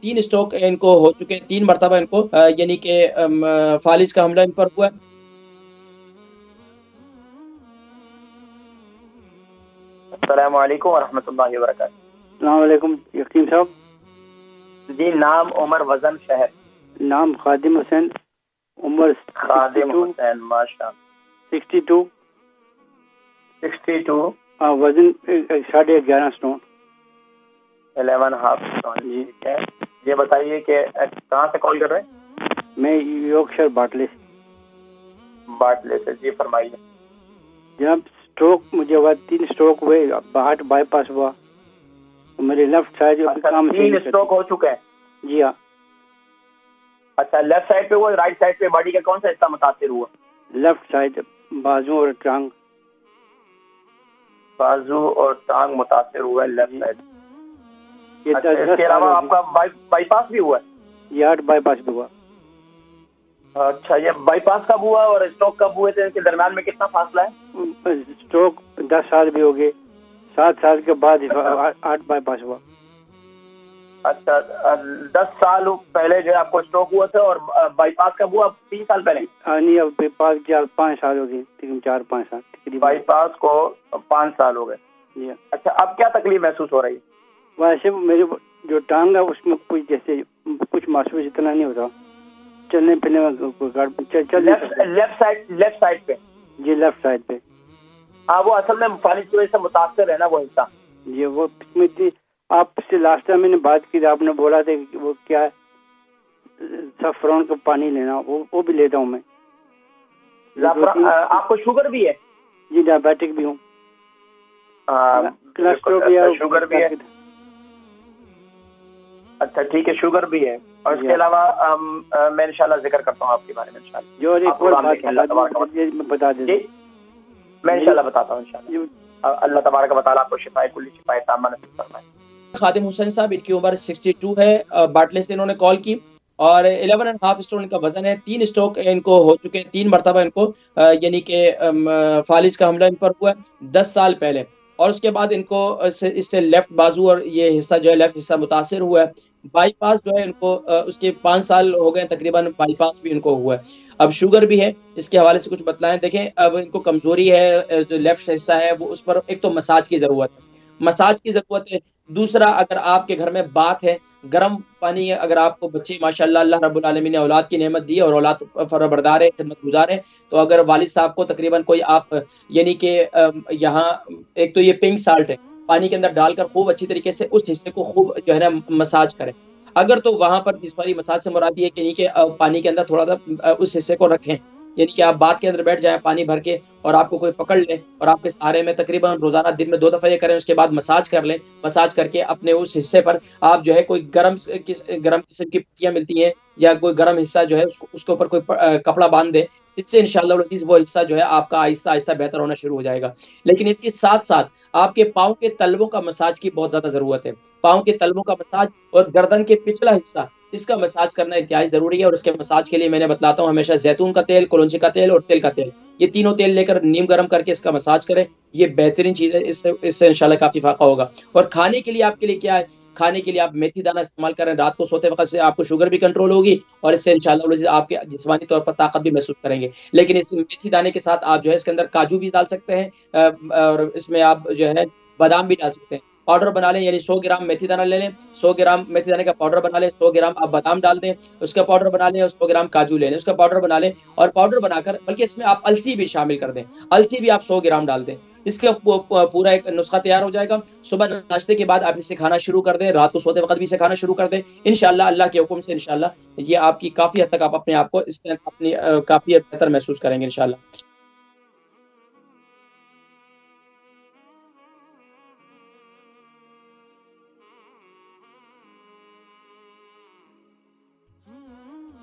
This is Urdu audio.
3 اسٹروک ان کو ہو چکے ہیں، 3 مرتبہ ان کو یعنی کہ فالج کا حملہ ان پر ہوا ہے۔ السلام علیکم ورحمۃ اللہ وبرکاتہ۔ السلام علیکم یقین صاحب۔ جی، نام عمر، وزن شہر؟ نام خادم حسین، عمر خادم حسین، ماشاء 62، 62، وزن 11.5 اسٹون۔ 11.5 اسٹون، جی ٹھیک ہے۔ یہ بتائیے کہ کہاں سے کال کر رہے ہیں؟ میں یورکشائر باٹلے سے۔ باٹلے سے، جی فرمائیے۔ جناب اسٹروک مجھے ہوا، 3 اسٹروک ہوئے، ہارٹ بائی پاس ہوا، میرے لیفٹ سائڈ کام 3 اسٹروک ہو چکے ہیں؟ جی ہاں۔ اچھا، لیفٹ سائڈ پہ ہوا، رائٹ سائڈ پہ باڈی کا کون سا حصہ متاثر ہوا؟ لیفٹ سائڈ، بازو اور ٹانگ۔ بازو اور ٹانگ متاثر ہوا ہے لیفٹ سائڈ۔ اچھا، اس کے علاوہ آپ کا بائی پاس بھی ہوا ہے؟ یہ ہارٹ بائی پاس بھی ہوا۔ اچھا، یہ بائی پاس کب ہوا اور اسٹروک کب ہوئے تھے؟ ان کے درمیان میں کتنا فاصلہ ہے؟ اسٹروک 10 سال بھی ہو گئے، 7 سال کے بعد ہارٹ بائی پاس ہوا۔ اچھا، 10 سال پہلے جو ہے آپ کو اسٹروک ہوا تھا، اور بائی پاس کب ہوا؟ 3 سال پہلے؟ نہیں، اب 5 سال ہو گئے، 4-5 سال تقریباً۔ بائی پاس کو 5 سال ہو گئے۔ جی۔ اچھا، اب کیا تکلیف محسوس ہو رہی ہے؟ ویسے میرے جو ٹانگ ہے اس میں کچھ جیسے کچھ محسوس اتنا نہیں ہوتا، چلنے پھرنے میں لیفٹ سائڈ پہ؟ جی لیفٹ سائڈ پہ۔ ہاں، وہ اصل میں فالج کی وجہ سے متاثر ہے نا وہ حصہ؟ جی، وہ اس میں تھی۔ آپ سے لاسٹ ٹائم میں نے بات کی تھی، آپ نے بولا تھا کہ وہ کیا ہے، زعفران کا پانی لینا، وہ بھی لیتا ہوں میں۔ آپ کو شوگر بھی ہے؟ جی، ڈائبیٹک بھی ہوں، کولیسٹرول بھی ہے، شوگر بھی ہے۔ اچھا ٹھیک ہے، شوگر بھی ہے، اور اس کے علاوہ میں انشاءاللہ ذکر کرتا ہوں آپ کے بارے میں انشاءاللہ۔ جو ایک اور بات بتا دیں، میں انشاءاللہ بتاتا ہوں انشاءاللہ۔ اللہ تبارک و تعالیٰ آپ کو شفاء کلی شفاء تامہ نصیب فرمائے۔ خادم حسین صاحب، ان کی عمر 62 ہے، باٹلے سے انہوں نے کال کی، اور 11.5 اسٹون ان کا وزن ہے۔ 3 اسٹروک ان کو ہو چکے ہیں، 3 مرتبہ ان کو یعنی کہ فالج کا حملہ ان پر ہوا ہے 10 سال پہلے، اور اس کے بعد ان کو اس سے لیفٹ بازو اور یہ حصہ جو ہے لیفٹ حصہ متاثر ہوا ہے۔ بائی پاس جو ہے ان کو اس کے 5 سال ہو گئے تقریباً، بائی پاس بھی ان کو ہوا ہے۔ اب شوگر بھی ہے، اس کے حوالے سے کچھ بتلائیں۔ دیکھیں، اب ان کو کمزوری ہے، جو لیفٹ حصہ ہے وہ، اس پر ایک تو مساج کی ضرورت ہے، مساج کی ضرورت ہے۔ دوسرا، اگر آپ کے گھر میں بات ہے، گرم پانی ہے، اگر آپ کو بچے ماشاءاللہ اللہ رب العالمین نے اولاد کی نعمت دی ہے اور اولاد فربردار ہے، خدمت گزار ہے، تو اگر والد صاحب کو تقریباً کوئی آپ یعنی کہ یہاں ایک تو یہ پنک سالٹ ہے، پانی کے اندر ڈال کر خوب اچھی طریقے سے اس حصے کو خوب جو ہے نا مساج کریں۔ اگر تو وہاں پر اس والی مساج سے مراد یہ کہ پانی کے اندر تھوڑا سا اس حصے کو رکھیں، یعنی کہ آپ بات کے اندر بیٹھ جائیں پانی بھر کے، اور آپ کو کوئی پکڑ لے اور آپ کے سہارے میں تقریباً روزانہ دن میں 2 دفعہ یہ کریں، اس کے بعد مساج کر لیں۔ مساج کر کے اپنے اس حصے پر آپ جو ہے کوئی گرم قسم کی پٹیاں ملتی ہیں یا کوئی گرم حصہ جو ہے اس کے اوپر کوئی کپڑا باندھ دیں، اس سے انشاءاللہ العزیز وہ حصہ جو ہے آپ کا آہستہ آہستہ بہتر ہونا شروع ہو جائے گا۔ لیکن اس کے ساتھ ساتھ آپ کے پاؤں کے تلووں کا مساج کی بہت زیادہ ضرورت ہے۔ پاؤں کے تلووں کا مساج اور گردن کے پچھلا حصہ، اس کا مساج کرنا انتہائی ضروری ہے، اور اس کے مساج کے لیے میں نے بتلاتا ہوں ہمیشہ زیتون کا تیل، کلونجی کا تیل اور تل کا تیل، یہ تینوں تیل لے کر نیم گرم کر کے اس کا مساج کریں، یہ بہترین چیز ہے، اس سے انشاءاللہ کافی فائدہ ہوگا۔ اور کھانے کے لیے آپ کے لیے کیا ہے، کھانے کے لیے آپ میتھی دانہ استعمال کریں، رات کو سوتے وقت سے آپ کو شوگر بھی کنٹرول ہوگی، اور اس سے انشاءاللہ آپ کے جسمانی طور پر طاقت بھی محسوس کریں گے۔ لیکن اس میتھی دانے کے ساتھ آپ جو ہے اس کے اندر کاجو بھی ڈال سکتے ہیں، اور اس میں آپ جو ہے بادام بھی ڈال سکتے ہیں۔ پاؤڈر بنا لیں، یعنی 100 گرام میتھی دانہ لے لیں، 100 گرام میتھی دانے کا پاؤڈر بنا لیں، 100 گرام آپ بادام ڈال دیں، اس کا پاؤڈر بنا لیں، اور 100 گرام کاجو لے لیں، اس کا پاؤڈر بنا لیں، اور پاؤڈر بنا کر بلکہ اس میں آپ السی بھی شامل کر دیں، السی بھی آپ 100 گرام ڈال دیں۔ اس کا پورا ایک نسخہ تیار ہو جائے گا۔ صبح ناشتے کے بعد آپ اسے کھانا شروع کر دیں، رات کو سوتے وقت بھی اسے کھانا شروع کر دیں، انشاءاللہ اللہ کے حکم سے انشاءاللہ یہ آپ کی کافی حد تک آپ اپنے آپ کو اس میں اپنی کافی بہتر محسوس کریں گے انشاءاللہ۔